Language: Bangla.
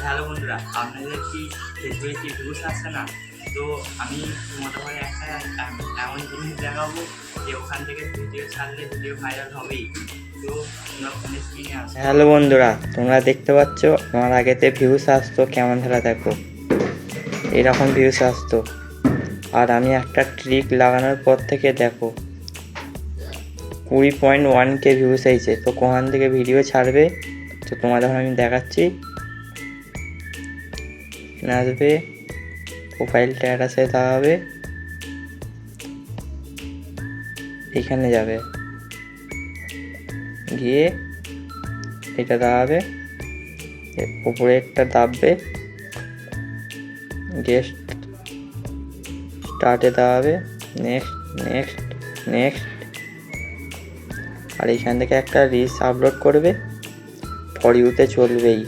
হ্যালো বন্ধুরা, আপনাদের কি ফেসবুকে কি ভিউস আসছে না? তো আমি তোমাদের ঘরে একটা এমন জিনিস দেখাবো যে ওখান থেকে ভিডিও ছাড়লে ভিডিও ভাইরাল হবেই। তো তোমরা ফোনে স্ক্রিনে আসো। হ্যালো বন্ধুরা, তোমরা দেখতে পাচ্ছ আমার আগেতে ভিউস আসতো কেমন ধরা দেখো, এরকম ভিউস আসতো। আর আমি একটা ট্রিক লাগানোর পর থেকে দেখো 20.1K ভিউস হয়েছে। তো কোখান থেকে ভিডিও ছাড়বে তো তোমাদের আমি দেখাচ্ছি। আসবে প্রোফাইলটা অ্যাড্রেসে দাঁড়াবে, এখানে যাবে, গিয়ে এটা দাঁড়াবে, উপরে একটা দাববে, গেস্ট স্টার্টে দাঁড়াবে, নেক্সট নেক্সট নেক্সট। আর এখান থেকে একটা রিলস আপলোড করবে, ফর ইউতে চলবেই।